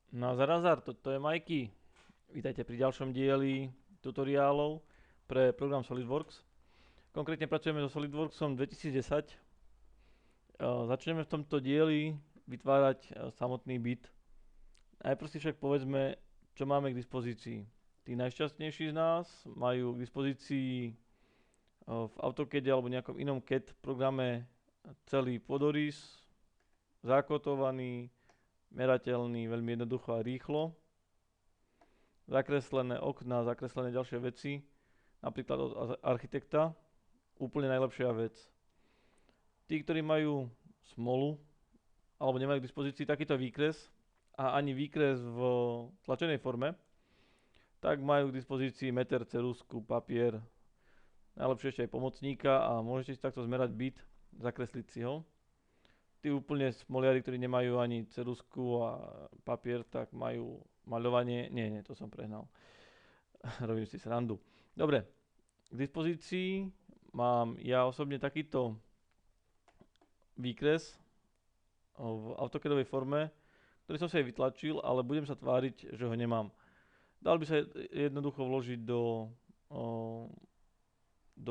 Nazdar, toto je Majky. Vítajte pri ďalšom dieli tutoriálov pre program SolidWorks. Konkrétne pracujeme so SolidWorksom 2010. Začneme v tomto dieli vytvárať samotný byt. Najprv si však povedzme, čo máme k dispozícii. Tí najšťastnejší z nás majú k dispozícii v AutoCAD alebo nejakom inom CAD programe celý pôdorys, zakotovaný, merateľný, veľmi jednoducho a rýchlo, zakreslené okná, zakreslené ďalšie veci, napríklad od architekta, úplne najlepšia vec. Tí, ktorí majú smolu, alebo nemajú k dispozícii takýto výkres a ani výkres v tlačenej forme, tak majú k dispozícii meter, ceruzku, papier, najlepšie ešte aj pomocníka a môžete si takto zmerať byt, zakresliť si ho. Tí úplne smoliari, ktorí nemajú ani ceruzku a papier, tak majú maľovanie. Nie, to som prehnal. Robím si srandu. Dobre, k dispozícii mám ja osobne takýto výkres v AutoCADovej forme, ktorý som si aj vytlačil, ale budem sa tváriť, že ho nemám. Dal by sa jednoducho vložiť do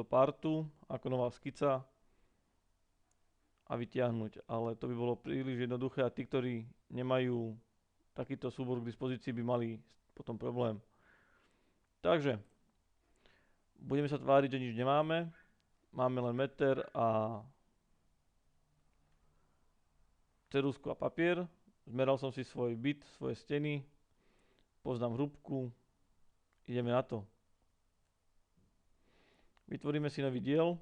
partu ako nová skica a vytiahnuť, ale to by bolo príliš jednoduché a tí, ktorí nemajú takýto súbor k dispozícii, by mali potom problém. Takže budeme sa tváriť, že nič nemáme, máme len meter a ceruzku a papier, zmeral som si svoj byt, svoje steny, poznám hrúbku, ideme na to. Vytvoríme si nový diel.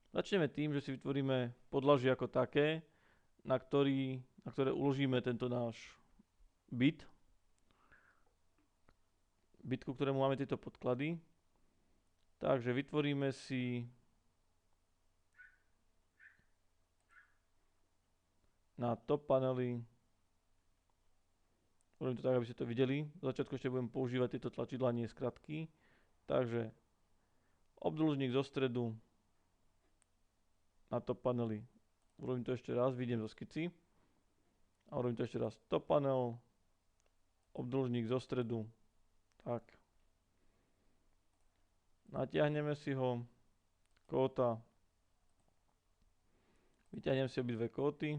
Začneme tým, že si vytvoríme podlažie ako také, na ktoré uložíme tento náš byt, ku ktorému máme tieto podklady. Takže vytvoríme si na top paneli, urobím to tak, aby ste to videli. V začiatku ešte budem používať tieto tlačidlá, nie skratky. Takže obdĺžnik zo stredu na top paneli. Urobím to ešte raz, vidím zo skici. A urobím to ešte raz. Top panel, obdĺžnik zo stredu. Tak. Natiahneme si ho, kóta. Vyťahnem si obidve kóty.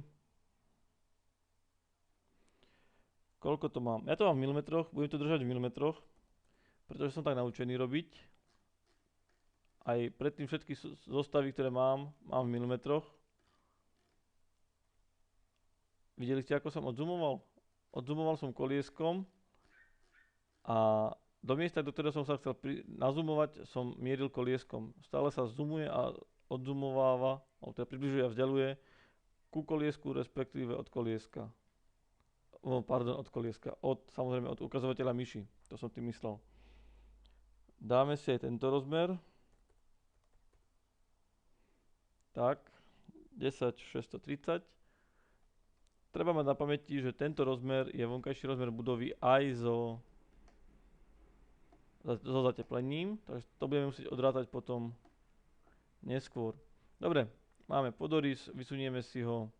Koľko to mám? Ja to mám v milimetroch, budem to držať v milimetroch, pretože som tak naučený robiť. Aj predtým všetky zostavy, ktoré mám v milimetroch. Videli ste, ako som odzumoval? Odzumoval som kolieskom a do miesta, do ktorého som sa chcel nazumovať, som mieril kolieskom. Stále sa zoomuje a odzumováva, alebo teda približuje a vzdialuje ku koliesku, respektíve od kolieska. Od kolieska. Samozrejme od ukazovateľa myši. To som tým myslel. Dáme si aj tento rozmer. Tak, 10 630. Treba mať na pamäti, že tento rozmer je vonkajší rozmer budovy aj so zateplením, takže to budeme musieť odrátať potom neskôr. Dobre, máme podorys, vysunieme si ho.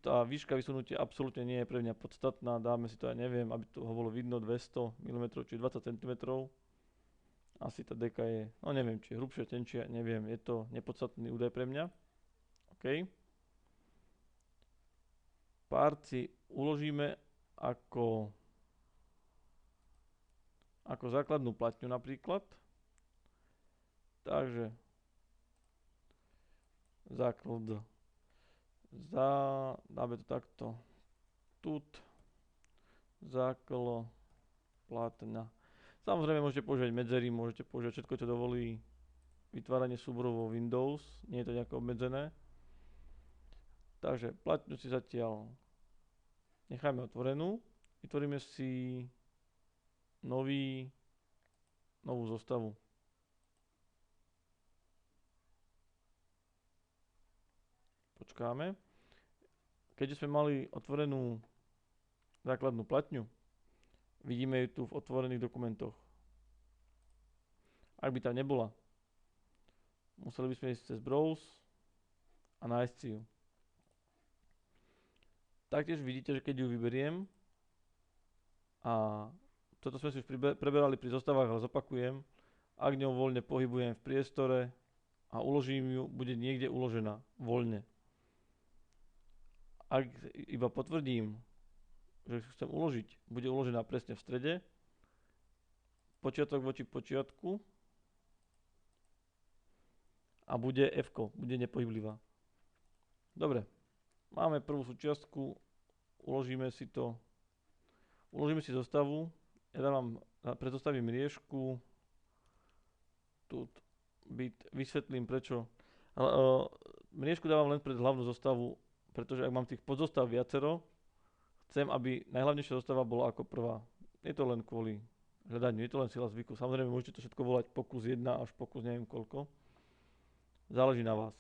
Tá výška vysunutia absolútne nie je pre mňa podstatná, dáme si to, ja neviem, aby to ho bolo vidno 200 mm, či 20 cm. Asi tá deka je, no neviem, či je hrubšia, tenčia, neviem, je to nepodstatný údaj pre mňa. OK. Part si uložíme ako základnú platňu napríklad. Takže základ dáme to takto. Tut záklo platňa. Samozrejme môžete používať medzery, môžete používať všetko, čo dovolí vytváranie súborov vo Windows. Nie je to nejako obmedzené. Takže platňu si zatiaľ necháme otvorenú. Vytvoríme si novú zostavu. Počkáme. Keďže sme mali otvorenú základnú platňu, vidíme ju tu v otvorených dokumentoch. Ak by tam nebola, museli by sme ísť cez Browse a nájsť si ju. Taktiež vidíte, že keď ju vyberiem a toto sme si už preberali pri zostavách, ale zopakujem, ak ňou voľne pohybujem v priestore a uložím ju, bude niekde uložená voľne. Ak iba potvrdím, že chcem uložiť, bude uložená presne v strede, počiatok voči počiatku a bude F, bude nepohyblivá. Dobre, máme prvú súčiastku, uložíme si zostavu, ja dávam, predzostavím riešku, tu vysvetlím prečo. Mriežku dávam len pred hlavnú zostavu, pretože ak mám tých podzostav viacero, chcem, aby najhlavnejšia zostava bola ako prvá. Je to len kvôli hľadaniu, je to len sila zvyku. Samozrejme, môžete to všetko volať pokus 1 až pokus neviem koľko. Záleží na vás.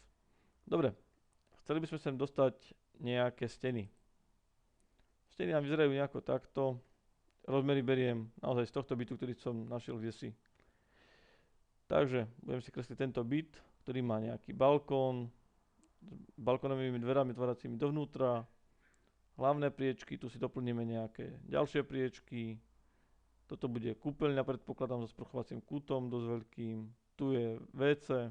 Dobre, chceli by sme sem dostať nejaké steny. Steny nám vyzerajú nejako takto. Rozmery beriem naozaj z tohto bytu, ktorý som našiel kdesi. Takže budem si kresliť tento byt, ktorý má nejaký balkón s balkónovými dverami otváracími dovnútra, hlavné priečky, tu si doplníme nejaké ďalšie priečky. Toto bude kúpeľňa, predpokladám, so sprchovacím kútom dosť veľkým. Tu je WC.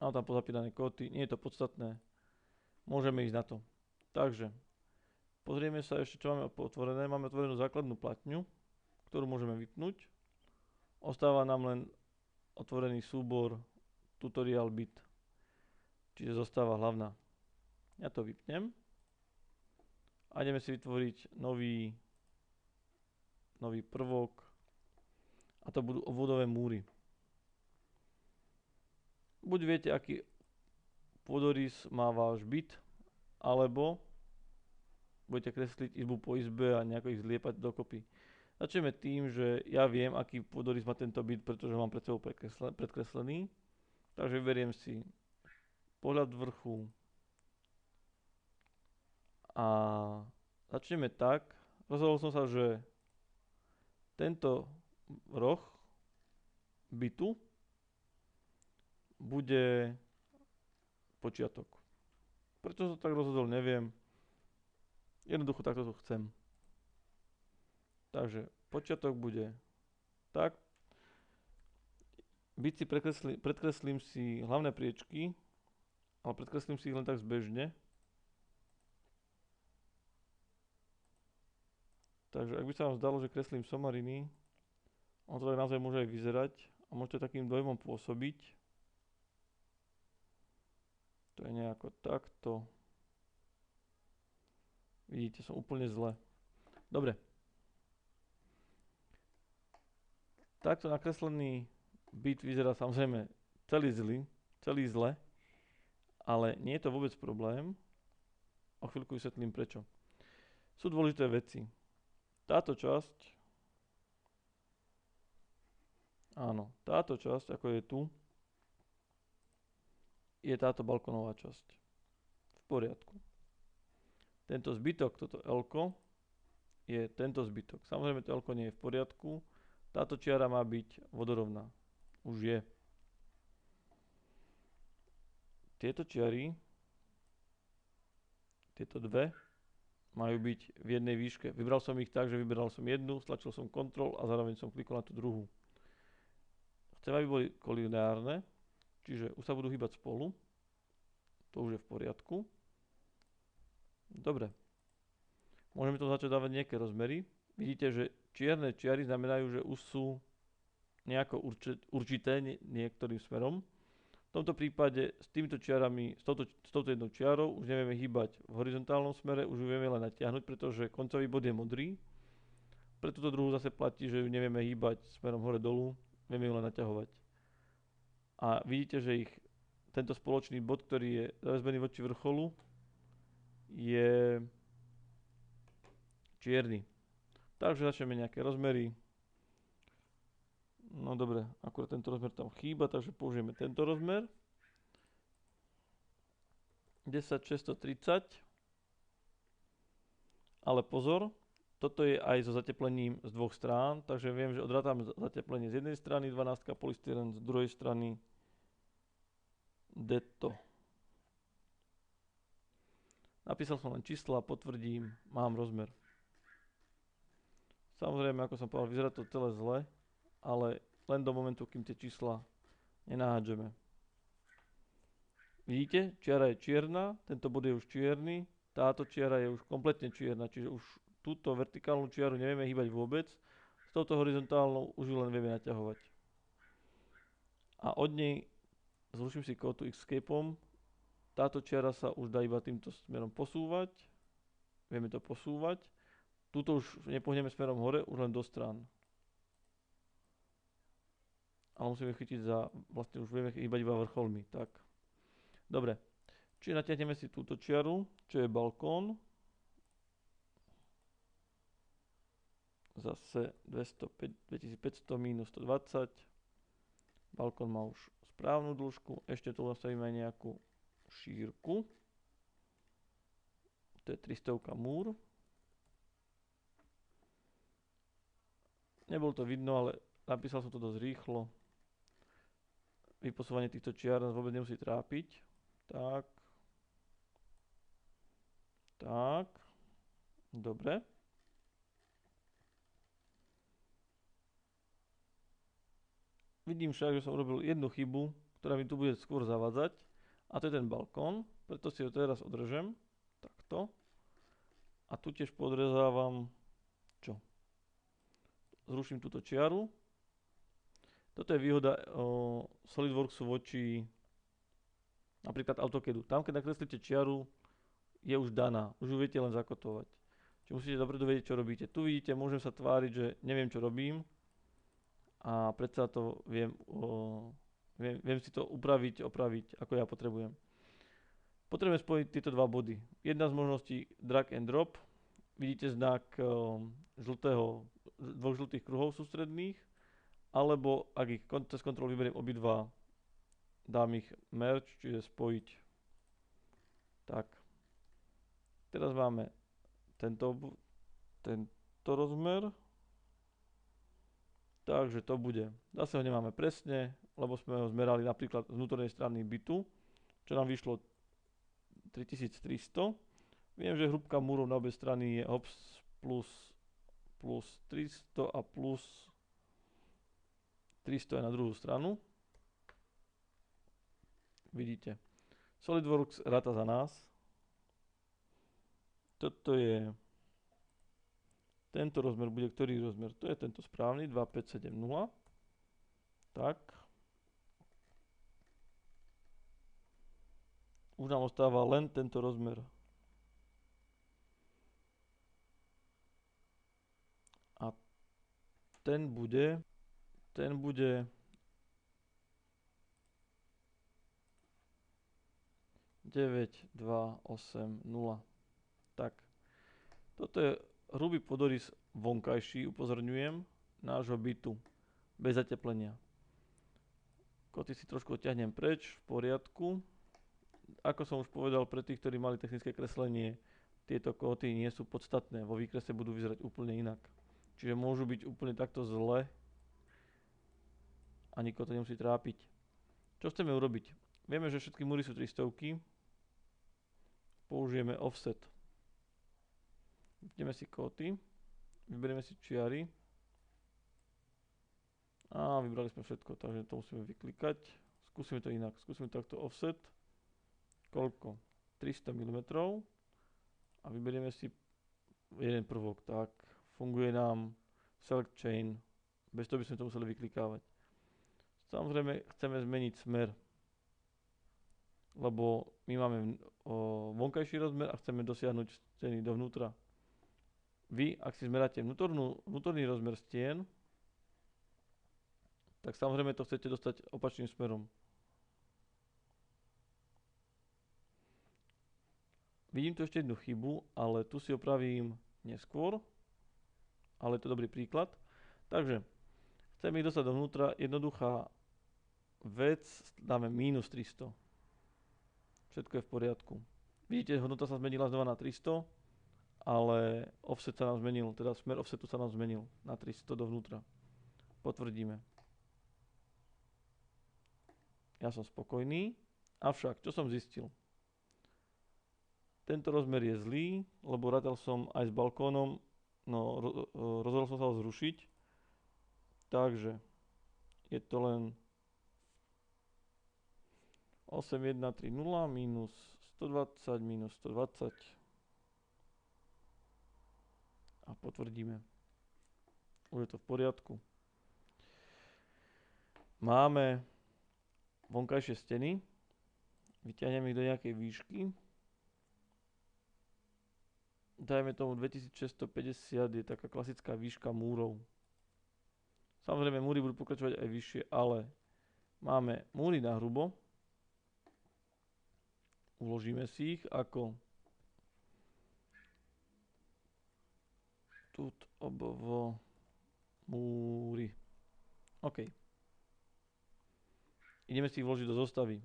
Mám tam pozapínané kóty, nie je to podstatné. Môžeme ísť na to. Takže, pozrieme sa ešte, čo máme otvorené. Máme otvorenú základnú platňu, ktorú môžeme vypnúť. Ostáva nám len otvorený súbor tutorial byt, čiže zostáva hlavná. Ja to vypnem a ideme si vytvoriť nový prvok a to budú obvodové múry. Buď viete, aký pôdorys má váš byt, alebo budete kresliť izbu po izbe a nejako ich zliepať dokopy. Začneme tým, že ja viem, aký pôdorys má tento byt, pretože ho mám pred sebou predkreslený. Takže vyberiem si pohľad vrchu a začneme tak. Rozhodol som sa, že tento roh bytu bude počiatok. Prečo som tak rozhodol, neviem. Jednoducho takto to chcem. Takže počiatok bude tak. Byt si predkreslím si hlavné priečky, ale predkreslím si ich len tak zbežne. Takže ak by sa vám zdalo, že kreslím somariny, on to tak naozaj môže aj vyzerať a môžete takým dojmom pôsobiť. To je nejako takto. Vidíte, som úplne zle. Dobre. Takto nakreslený byt vyzerá samozrejme celý zle, ale nie je to vôbec problém. O chvíľku vysvetlím prečo. Sú dôležité veci. Táto časť, ako je tu, je táto balkónová časť. V poriadku. Tento zbytok, toto L-ko, je tento zbytok. Samozrejme, to L-ko nie je v poriadku. Táto čiara má byť vodorovná. Už je. Tieto čiary, tieto dve, majú byť v jednej výške. Vybral som ich tak, že vyberal som jednu, stlačil som Ctrl a zároveň som klikol na tú druhú. Chcem, aby boli kolineárne, čiže už sa budú hýbať spolu. To už je v poriadku. Dobre. Môžeme to začať dávať nejaké rozmery. Vidíte, že čierne čiary znamenajú, že už sú nejako určité niektorým smerom. V tomto prípade s týmito čiarami, s touto jednou čiarou už nevieme hýbať v horizontálnom smere, už ju vieme len natiahnuť, pretože koncový bod je modrý. Pre túto druhú zase platí, že ju nevieme hýbať smerom hore-dolu, vieme ju len naťahovať. A vidíte, že tento spoločný bod, ktorý je zaväzbený voči vrcholu, je čierny. Takže začneme nejaké rozmery. No dobre, akurát tento rozmer tam chýba, takže použijeme tento rozmer. 10,630. Ale pozor, toto je aj so zateplením z dvoch strán, takže viem, že odrátam zateplenie z jednej strany 12 polystyren, z druhej strany detto. Napísal som len čísla, potvrdím, mám rozmer. Samozrejme, ako som povedal, vyzerá to celé zle, ale len do momentu, kým tie čísla nenahádžeme. Vidíte, čiara je čierna, tento bod je už čierny, táto čiara je už kompletne čierna, čiže už túto vertikálnu čiaru nevieme hýbať vôbec, s touto horizontálnou už ju len vieme naťahovať. A od nej zruším si kódu Escapeom, táto čiara sa už dá iba týmto smerom posúvať, vieme to posúvať, túto už nepohneme smerom hore, už len do strán. Ale musíme chytiť za, vlastne už vieme hýbať iba vrcholmi, tak. Dobre, čiže natiahneme si túto čiaru, čo je balkón. Zase 2500 minus 120. Balkón má už správnu dĺžku. Ešte tu nastavíme aj nejakú šírku. To je 300 múr. Nebolo to vidno, ale napísal som to dosť rýchlo. Vyposúvanie týchto čiar nás vôbec nemusí trápiť. Tak. Tak. Dobre. Vidím však, že som urobil jednu chybu, ktorá mi tu bude skôr zavádzať. A to je ten balkón. Preto si ho teraz održem. Takto. A tu tiež podrezávam čo? Zruším túto čiaru. Toto je výhoda SolidWorksu voči napríklad AutoCADu. Tam, keď nakreslíte čiaru, je už daná. Už ju viete len zakotovať. Čiže musíte dopredu vedieť, čo robíte. Tu vidíte, môžem sa tváriť, že neviem, čo robím. A predsa to viem si to upraviť, opraviť, ako ja potrebujem. Potrebujeme spojiť tieto dva body. Jedna z možností drag and drop. Vidíte znak dvoch žltých kruhov sústredných. Alebo ak ich cez kontrol vyberiem obidva, dám ich merge, čiže spojiť. Tak. Teraz máme tento rozmer. Takže to bude. Zase ho nemáme presne, lebo sme ho zmerali napríklad z vnútornej strany bytu, čo nám vyšlo 3300. Viem, že hrúbka múrov na obe strany je plus 300 a plus 300 je na druhú stranu. Vidíte. SolidWorks ráta za nás. Toto je tento rozmer bude ktorý rozmer? To je tento správny 2570. Tak. Už nám ostáva len tento rozmer. A ten bude 9280. Tak. Toto je hrubý podorys vonkajší, upozorňujem, nášho bytu. Bez zateplenia. Koty si trošku odtiahnem preč, v poriadku. Ako som už povedal, pre tých, ktorí mali technické kreslenie, tieto koty nie sú podstatné. Vo výkrese budú vyzerať úplne inak. Čiže môžu byť úplne takto zle. A nikoho to nemusí trápiť. Čo chceme urobiť? Vieme, že všetky múry sú 300. Použijeme offset. Vypneme si kóty, vyberieme si čiary a vybrali sme všetko, takže to musíme vyklikať. Skúsime to inak, skúsime takto offset. Koľko? 300 mm a vyberieme si jeden prvok, tak funguje nám select chain, bez toho by sme to museli vyklikávať. Samozrejme chceme zmeniť smer, lebo my máme vonkajší rozmer a chceme dosiahnuť steny dovnútra. Vy, ak si zmeráte vnútorný rozmer stien, tak samozrejme to chcete dostať opačným smerom. Vidím tu ešte jednu chybu, ale tu si opravím neskôr, ale je to dobrý príklad. Takže, chceme ich dostať dovnútra, jednoduchá vec, dáme minus 300. Všetko je v poriadku. Vidíte, hodnota sa zmenila znova na 300. Ale offset sa nám zmenil, teda smer offsetu sa nám zmenil na 300 dovnútra. Potvrdíme. Ja som spokojný, avšak čo som zistil? Tento rozmer je zlý, lebo rátal som aj s balkónom, no rozhodol som sa ho zrušiť. Takže je to len 8130 minus 120 minus 120 a potvrdíme. Už je to v poriadku. Máme vonkajšie steny. Vyťahneme ich do nejakej výšky. Dajme tomu 2650 je taká klasická výška múrov. Samozrejme múry budú pokračovať aj vyššie, ale máme múry na hrubo. Uložíme si ich ako tut obvo múry. OK. Ideme si ich vložiť do zostavy,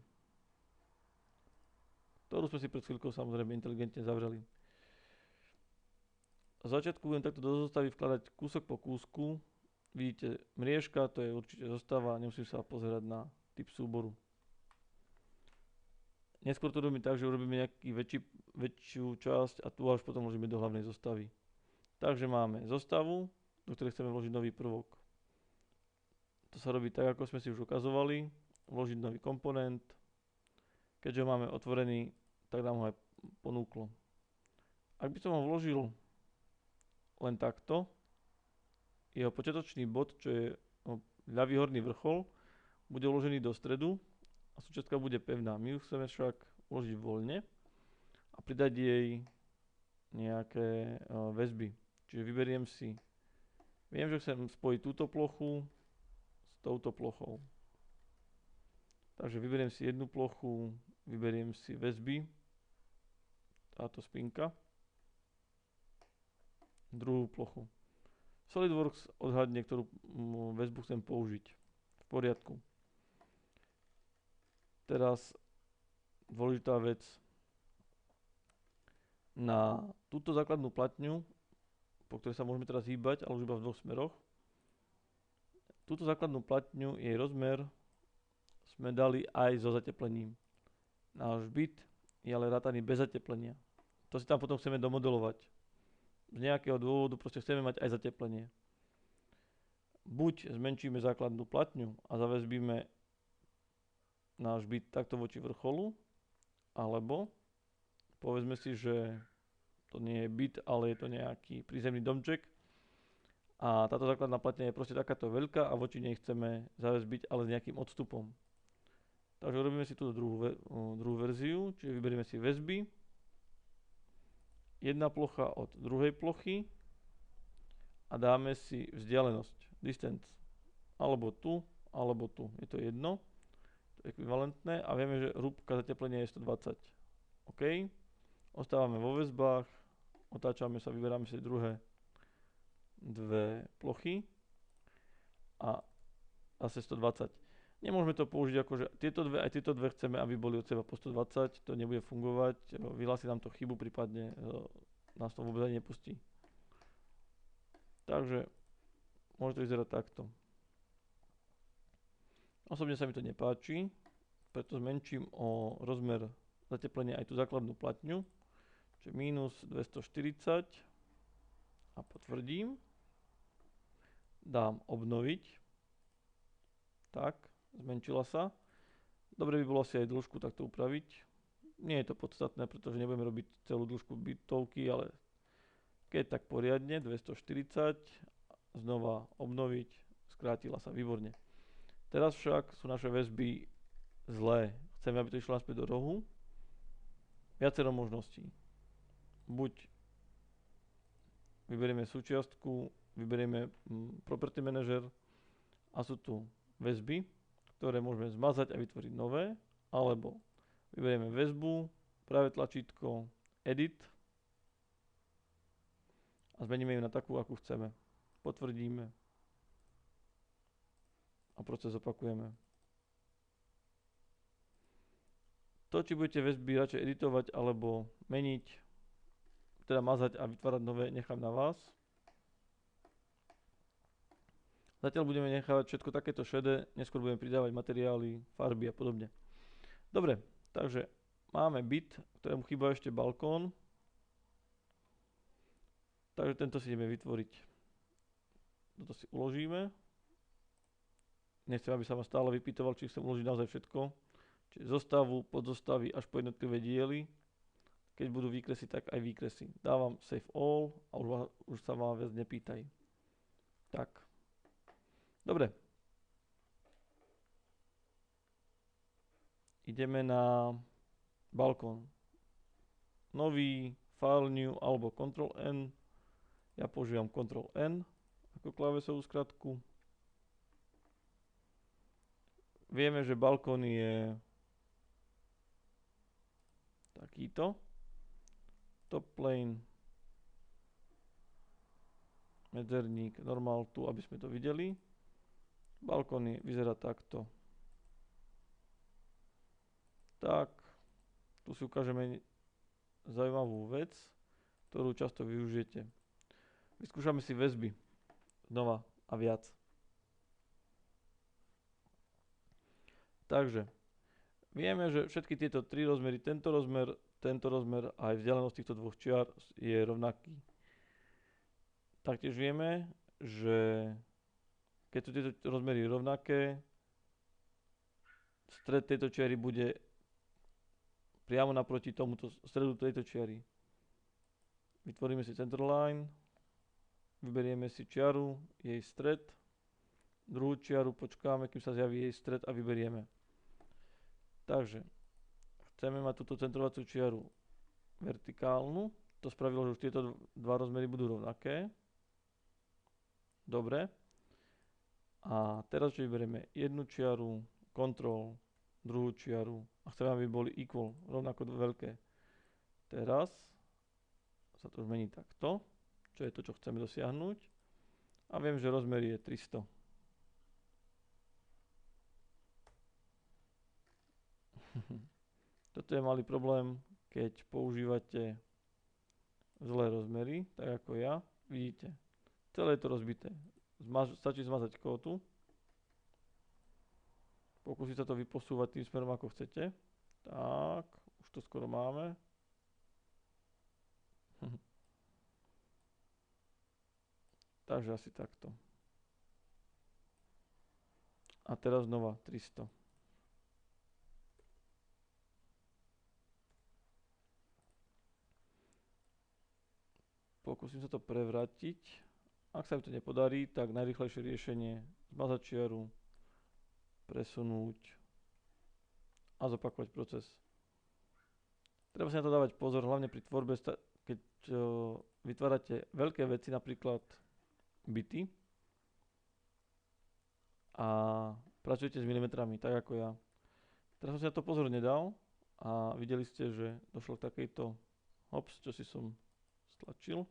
ktorú sme si pred chvíľkou samozrejme inteligentne zavreli. V začiatku budem takto do zostavy vkladať kúsok po kúsku. Vidíte mriežka, to je určite zostava, nemusím sa pozerať na typ súboru. Neskôr to robíme tak, že urobíme nejakú väčšiu časť a tu až potom vložíme do hlavnej zostavy. Takže máme zostavu, do ktorej chceme vložiť nový prvok. To sa robí tak, ako sme si už ukazovali. Vložiť nový komponent. Keďže ho máme otvorený, tak nám ho aj ponúklo. Ak by som ho vložil len takto, jeho počiatočný bod, čo je ľavý horný vrchol, bude uložený do stredu a súčiastka bude pevná. My ju chceme však uložiť voľne a pridať jej nejaké väzby. Čiže vyberiem si, viem, že chcem spojiť túto plochu s touto plochou. Takže vyberiem si jednu plochu, vyberiem si väzby, táto spinka, druhú plochu. SolidWorks odhadne, ktorú väzbu chcem použiť. V poriadku. Teraz dôležitá vec. Na túto základnú platňu, po ktorej sa môžeme teraz hýbať, ale už iba v dvoch smeroch. Túto základnú platňu, jej rozmer, sme dali aj so zateplením. Náš byt je ale rátaný bez zateplenia. To si tam potom chceme domodelovať. Z nejakého dôvodu proste chceme mať aj zateplenie. Buď zmenšíme základnú platňu a zaväzbíme náš byt takto voči vrcholu, alebo povedzme si, že to nie je byt, ale je to nejaký prízemný domček a táto základná platňa je proste takáto veľká a voči nej chceme zaväzbiť, ale s nejakým odstupom. Takže urobíme si túto druhú verziu, čiže vyberieme si väzby, jedna plocha od druhej plochy a dáme si vzdialenosť, distance, alebo tu, je to jedno, to je ekvivalentné a vieme, že hrúbka zateplenia je 120. OK, ostávame vo väzbách, otáčame sa, vyberáme si dve plochy a zase 120. Nemôžeme to použiť ako, že aj tieto dve chceme, aby boli od seba po 120, to nebude fungovať, vyhlási nám to chybu, prípadne nás to vôbec ani nepustí. Takže môže to vyzerať takto. Osobne sa mi to nepáči, preto zmenším o rozmer zateplenia aj tú základnú platňu, čiže minus 240 a potvrdím. Dám obnoviť. Tak. Zmenšila sa. Dobre by bolo si aj dĺžku takto upraviť. Nie je to podstatné, pretože nebudeme robiť celú dĺžku bytovky, ale keď tak poriadne, 240, znova obnoviť, skrátila sa, výborne. Teraz však sú naše väzby zlé. Chceme, aby to išlo naspäť do rohu. Viacero možností. Buď vyberieme súčiastku, vyberieme Property Manager a sú tu väzby, ktoré môžeme zmazať a vytvoriť nové, alebo vyberieme väzbu, pravé tlačítko, Edit a zmeníme ju na takú, akú chceme. Potvrdíme a proces opakujeme. To, či budete väzby radšej editovať alebo meniť, teda mazať a vytvárať nové, nechám na vás. Zatiaľ budeme nechávať všetko takéto šedé, neskôr budeme pridávať materiály, farby a podobne. Dobre, takže máme byt, ktorému chýba ešte balkón. Takže tento si ideme vytvoriť. Toto si uložíme. Nechcem, aby sa ma stále vypytoval, či chcem uložiť naozaj všetko. Čiže zostavu, podzostavy až po jednotlivé diely. Keď budú výkresy, tak aj výkresy. Dávam save all a už sa ma viac nepýtaj. Tak. Dobre. Ideme na balkón. Nový, file new alebo Ctrl N. Ja používam Ctrl N ako klávesovú skratku. Vieme, že balkón je takýto. Top plane, medzerník, normál tu, aby sme to videli. Balkón vyzerá takto. Tak, tu si ukážeme zaujímavú vec, ktorú často využijete. Vyskúšame si väzby znova a viac. Takže, vieme, že všetky tieto tri rozmery, tento rozmer a aj vzdialenosť týchto dvoch čiar je rovnaký. Taktiež vieme, že keď sú tieto rozmery rovnaké, stred tejto čiary bude priamo naproti tomuto stredu tejto čiary. Vytvoríme si centerline, vyberieme si čiaru, jej stred, druhú čiaru počkáme, kým sa zjaví jej stred a vyberieme. Takže chceme mať túto centrovaciu čiaru vertikálnu. To spravilo, že už tieto dva rozmery budú rovnaké. Dobre. A teraz, že vyberieme jednu čiaru, Ctrl, druhú čiaru a chceme, aby boli equal, rovnako veľké. Teraz sa to zmení takto, čo je to, čo chceme dosiahnuť. A viem, že rozmer je 300. Toto je malý problém, keď používate zlé rozmery, tak ako ja. Vidíte, celé je to rozbité. Stačí zmazať kótu. Pokúsiť sa to vyposúvať tým smerom, ako chcete. Tak, už to skoro máme. Takže asi takto. A teraz znova 300. Pokúsim sa to prevrátiť. Ak sa mi to nepodarí, tak najrýchlejšie riešenie zmazať čiaru, presunúť a zopakovať proces. Treba si na to dávať pozor, hlavne pri tvorbe, keď vytvárate veľké veci, napríklad byty a pracujete s milimetrami, tak ako ja. Teraz som si na to pozor nedal a videli ste, že došlo k takejto čo si som stlačil.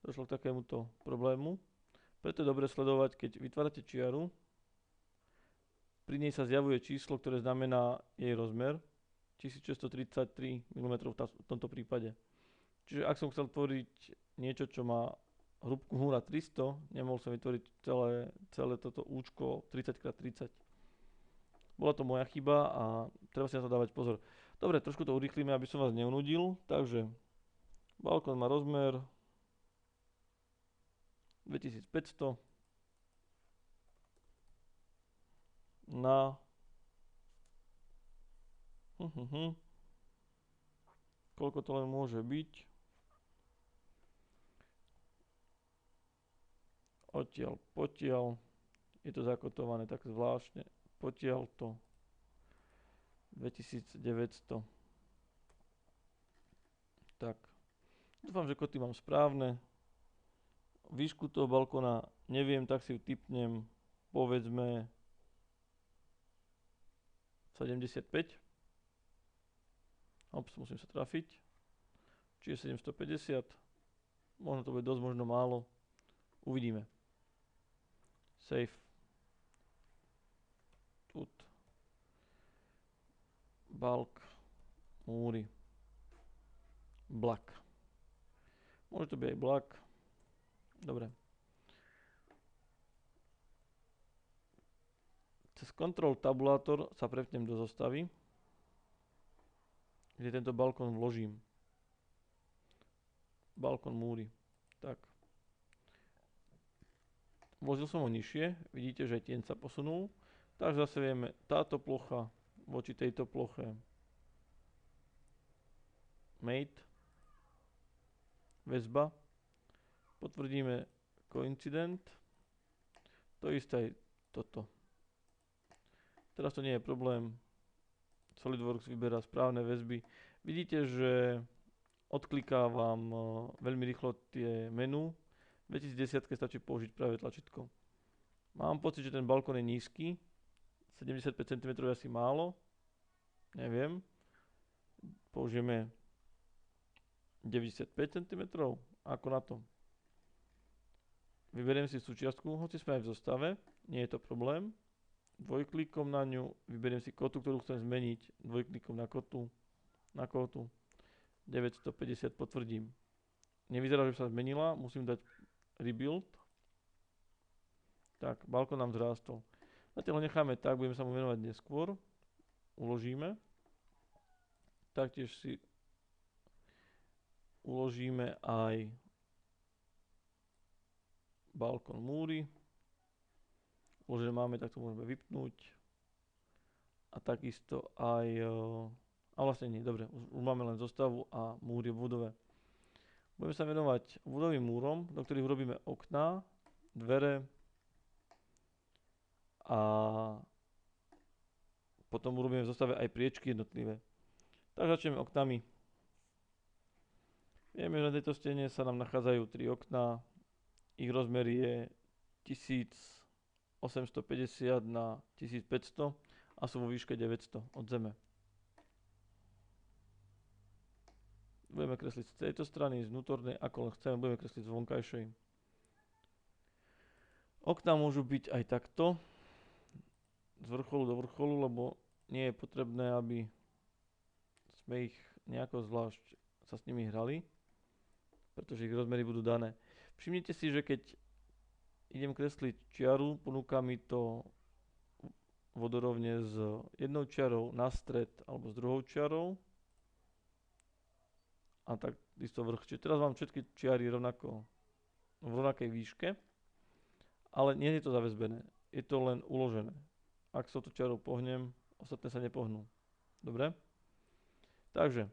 Došlo k takémuto problému. Preto je dobre sledovať, keď vytvárate čiaru, pri nej sa zjavuje číslo, ktoré znamená jej rozmer, 1633 mm v tomto prípade. Čiže ak som chcel tvoriť niečo, čo má hrúbku hmúra 300, nemohol som vytvoriť celé toto účko 30x30. Bola to moja chyba a treba si na to dávať pozor. Dobre, trošku to urýchlíme, aby som vás neunudil. Takže balkón má rozmer 2500 na koľko to len môže byť. Odtiaľ, potiaľ. Je to zakotované tak zvláštne. Potiaľ to 2900. Tak. Dúfam, že koty mám správne. Výšku toho balkóna neviem, tak si ju tipnem. Povedzme 75. Musím sa trafiť. Čiže 750. Možno to bude dosť, možno málo. Uvidíme. Save. Tut. Balk. Múry. Black. Môže to byť aj black. Dobre. Cez Ctrl tabulátor sa prepnem do zostavy, kde tento balkón vložím. Balkón múry. Tak. Vložil som ho nižšie, vidíte, že tieň sa posunul. Takže zase vieme, táto plocha voči tejto ploche mate, väzba. Potvrdíme coincident. To isté aj toto. Teraz to nie je problém. SolidWorks vyberá správne väzby. Vidíte, že odklikávam veľmi rýchlo tie menu. V 2010 stačí použiť práve tlačítko. Mám pocit, že ten balkón je nízky. 75 cm je asi málo. Neviem. Použijeme 95 cm. Ako na to? Vyberiem si súčiastku, hoci sme aj v zostave. Nie je to problém. Dvojklikom na ňu vyberiem si kotu, ktorú chcem zmeniť. Dvojklikom na kotu. 950 potvrdím. Nevyzerá, že sa zmenila. Musím dať rebuild. Tak, balkón nám zrástol. Zatiaľ ho necháme tak, budeme sa mu venovať neskôr. Uložíme. Taktiež si uložíme aj balkón múry. Uložené máme, tak to môžeme vypnúť. A takisto aj... A vlastne nie, dobre, už máme len zostavu a múry v budove. Budeme sa venovať budovým múrom, do ktorých urobíme okná, dvere a potom urobíme v zostave aj priečky jednotlivé. Tak začneme oknami. Vieme, že na tejto stene sa nám nachádzajú 3 okná. Ich rozmer je 1850 na 1500 a sú vo výške 900 od zeme. Budeme kresliť z tejto strany, z vnútornej, ako len chceme, budeme kresliť z vonkajšej. Okná môžu byť aj takto, z vrcholu do vrcholu, lebo nie je potrebné, aby sme ich nejako zvlášť sa s nimi hrali, pretože ich rozmery budú dané. Všimnite si, že keď idem kresliť čiaru, ponúka mi to vodorovne s jednou čiarou na stred alebo s druhou čiarou a tak isto vrch. Čiže teraz mám všetky čiary rovnako v rovnakej výške, ale nie je to zaväzbené, je to len uložené. Ak sa to čiarou pohnem, ostatné sa nepohnú. Dobre? Takže,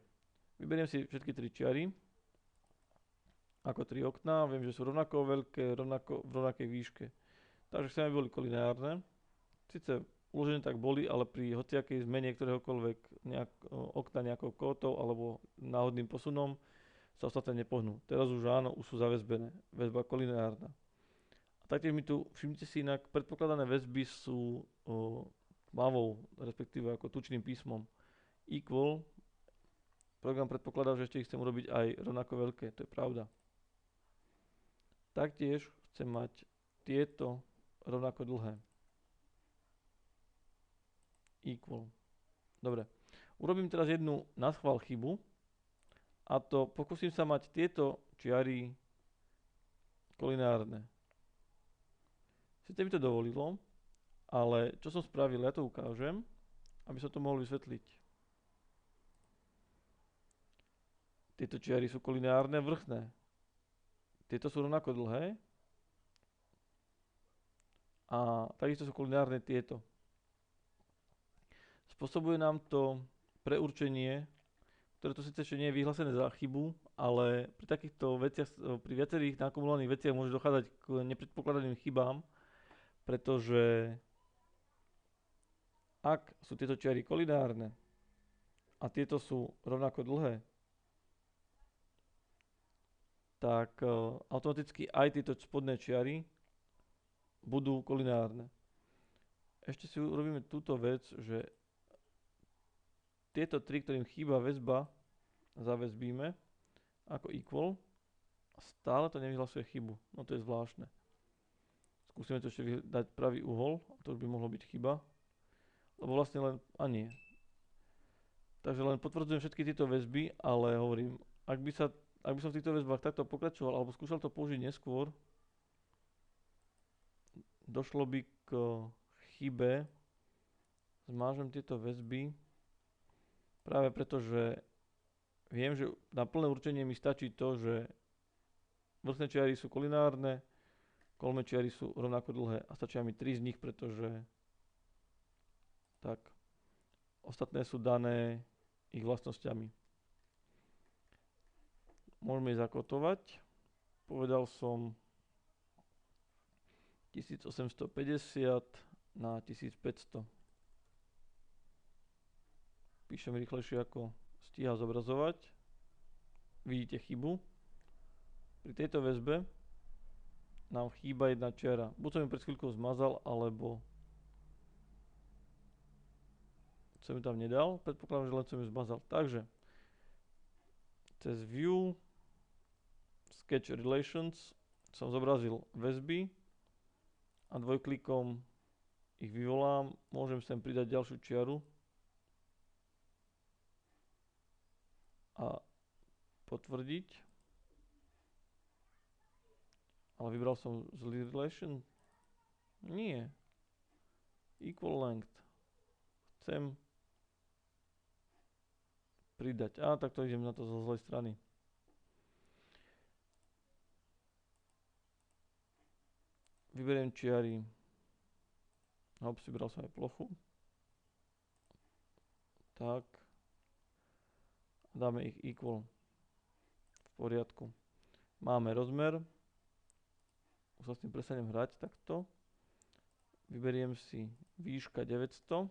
vyberiem si všetky 3 čiary, ako 3 okná, viem, že sú rovnako veľké, v rovnakej výške. Takže chceme, aby boli kolineárne. Sice uložené tak boli, ale pri hociakej zmene ktoréhokoľvek okna nejakou kótou alebo náhodným posunom sa ostatné nepohnú. Teraz už áno, už sú zaväzbené. Väzba kolineárna. A taktiež mi tu, všimnite si inak, predpokladané väzby sú tmavou, respektíve ako tučným písmom. Equal. Program predpokladá, že ešte ich chcem urobiť aj rovnako veľké, to je pravda. Taktiež chcem mať tieto rovnako dlhé. Equal. Dobre. Urobím teraz jednu naschvál chybu a to pokúsim sa mať tieto čiary kolineárne. Sice mi to dovolilo, ale čo som spravil, ja to ukážem, aby som to mohol vysvetliť. Tieto čiary sú kolineárne vrchné. Tieto sú rovnako dlhé a takisto sú kolineárne tieto. Spôsobuje nám to preurčenie, ktoré tu síce ešte nie je vyhlásené za chybu, ale pri takýchto veciach, pri viacerých nakumulovaných veciach môže dochádzať k nepredpokladaným chybám, pretože ak sú tieto čiary kolineárne a tieto sú rovnako dlhé, tak automaticky aj tieto spodné čiary budú kolineárne. Ešte si urobíme túto vec, že tieto 3, ktorým chýba väzba, zaväzbíme ako equal a stále to nevyhlasuje chybu. No to je zvláštne. Skúsime to ešte dať pravý uhol, to už by mohlo byť chyba, lebo vlastne len, a nie. Takže len potvrdzujem všetky tieto väzby, ale hovorím, ak by som v týchto väzbách takto pokračoval alebo skúšal to použiť neskôr, došlo by k chybe. Zmážem tieto väzby práve preto, že viem, že na plné určenie mi stačí to, že vrchné čiary sú kolinárne, kolmé čiary sú rovnako dlhé a stačia mi 3 z nich, pretože tak ostatné sú dané ich vlastnosťami. Môžeme ich zakotovať. Povedal som 1850 na 1500. Píšem rýchlejšie ako stíha zobrazovať. Vidíte chybu. Pri tejto väzbe nám chýba jedna čiara. Buď som ju pred chvíľkou zmazal, alebo som ju tam nedal. Predpokladám, že len som ju zmazal. Takže cez View, Sketch Relations som zobrazil väzby a dvojklikom ich vyvolám. Môžem sem pridať ďalšiu čiaru a potvrdiť. Ale vybral som zlý relation? Nie. Equal length. Chcem pridať. Tak to idem na to zo zlej strany. Vyberiem čiary. Hops, vybral som aj plochu. Tak. Dáme ich equal. V poriadku. Máme rozmer. Už sa s tým prestanem hrať takto. Vyberiem si výška 900.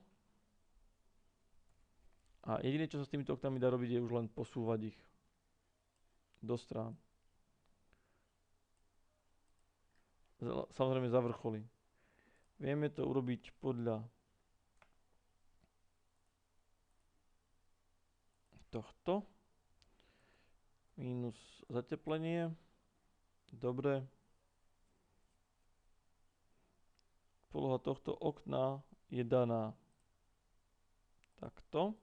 A jediné, čo sa s týmito oknami dá robiť, je už len posúvať ich do strán. Samozrejme za vrcholy. Vieme to urobiť podľa tohto. Minus zateplenie. Dobre. Poloha tohto okna je daná takto.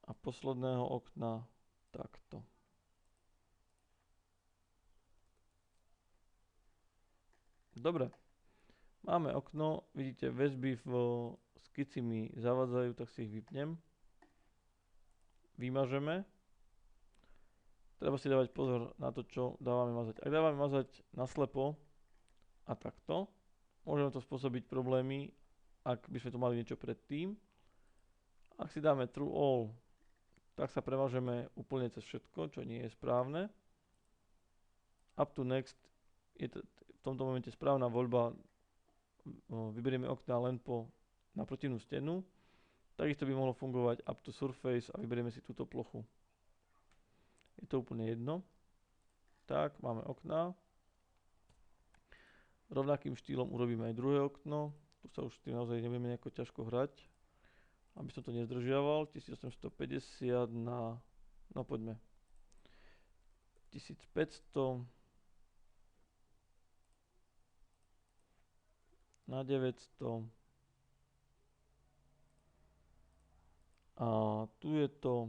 A posledného okna takto. Dobre. Máme okno, vidíte, väzby v skici mi zavadzajú, tak si ich vypnem. Vymažeme. Treba si dávať pozor na to, čo dávame mazať. Ak dávame mazať naslepo a takto, môžeme to spôsobiť problémy, ak by sme tu mali niečo predtým. Ak si dáme True All, tak sa premážeme úplne cez všetko, čo nie je správne. Up to Next je v tomto momente správna voľba. Vyberieme okná len na protivnú stenu. Takisto by mohlo fungovať Up to Surface a vyberieme si túto plochu. Je to úplne jedno. Tak, máme okná. Rovnakým štýlom urobíme aj druhé okno. Tu sa už s tým naozaj nebudeme nejako ťažko hrať. Aby som to nezdržiaval. 1850 na... No poďme. 1500 na 900. A tu je to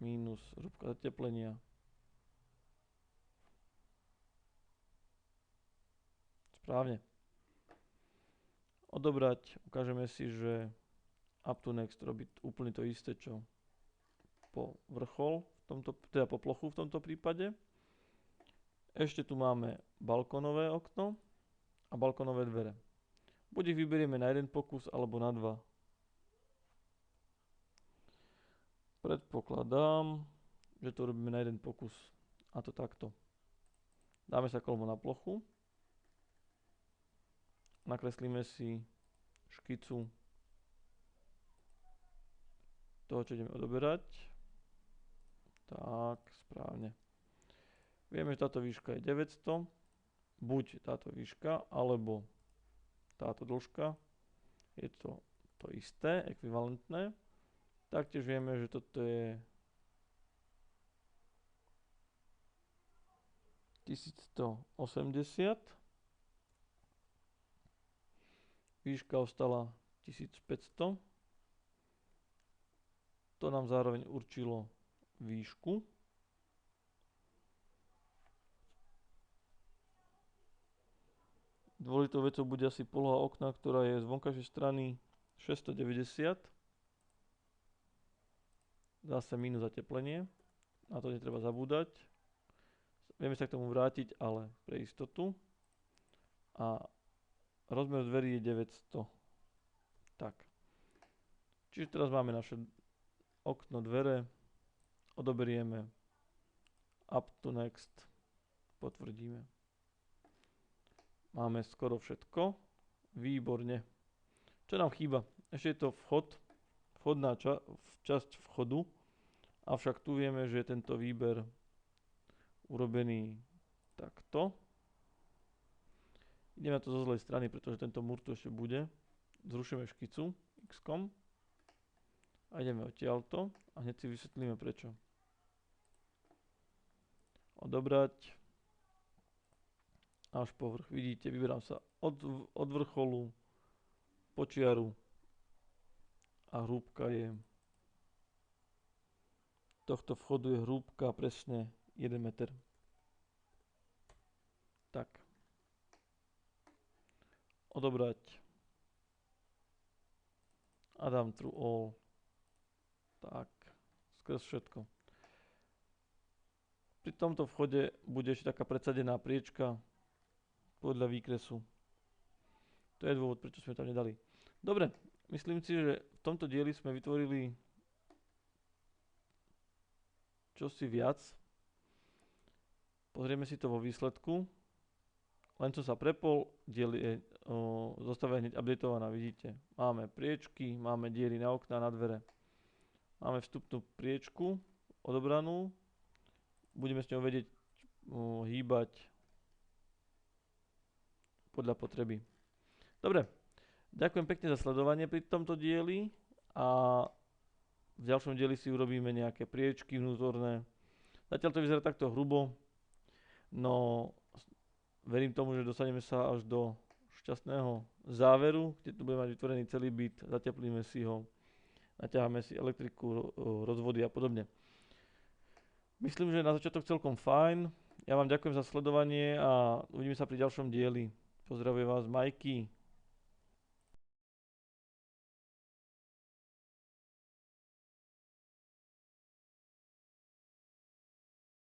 minus hrubka zateplenia. Správne. Odobrať, ukážeme si, že Up to Next robí úplne to isté, čo po vrchol, teda po plochu v tomto prípade. Ešte tu máme balkónové okno a balkónové dvere. Buď ich vyberieme na jeden pokus, alebo na dva. Predpokladám, že to robíme na jeden pokus. A to takto. Dáme sa kolmo na plochu. Nakreslíme si škicu toho, čo ideme odoberať. Tak, správne. Vieme, že táto výška je 900. Buď táto výška, alebo táto dĺžka. Je to to isté, ekvivalentné. Taktiež vieme, že toto je 1180. Výška ostala 1500. To nám zároveň určilo výšku. Dôležitou vecou bude asi poloha okna, ktorá je z vonkajšej strany 690. Zase minus zateplenie. Na to netreba zabúdať. Vieme sa k tomu vrátiť, ale pre istotu. A rozmer dverí je 900. Tak. Čiže teraz máme naše okno, dvere. Odoberieme. Up to next. Potvrdíme. Máme skoro všetko. Výborne. Čo nám chýba? Ešte je to vchodná časť vchodu. Avšak tu vieme, že je tento výber urobený takto. Ideme na to zo zlej strany, pretože tento múr tu ešte bude. Zrušíme škicu X-kom. A ideme odtiaľto a hneď si vysvetlíme prečo. Odobrať. Až po vrch. Vidíte, vyberám sa od vrcholu po čiaru a hrúbka je tohto vchodu je hrúbka presne 1 meter. Tak. Odobrať. A dám through all. Tak. Skrz všetko. Pri tomto vchode bude ešte taká predsadená priečka podľa výkresu. To je dôvod, prečo sme tam nedali. Dobre, myslím si, že v tomto dieli sme vytvorili čosi viac. Pozrieme si to vo výsledku. Len čo sa prepol, diel je zostava hneď updateovaná, vidíte. Máme priečky, máme diery na okná, na dvere. Máme vstupnú priečku odobranú. Budeme s ňou vedieť hýbať podľa potreby. Dobre, ďakujem pekne za sledovanie pri tomto dieli a v ďalšom dieli si urobíme nejaké priečky vnútorné. Zatiaľ to vyzerá takto hrubo, no verím tomu, že dostaneme sa až do šťastného záveru, kde tu budeme mať vytvorený celý byt, zateplíme si ho, naťaháme si elektriku, rozvody a podobne. Myslím, že na začiatok celkom fajn. Ja vám ďakujem za sledovanie a uvidíme sa pri ďalšom dieli. Pozdravujem vás, Majky.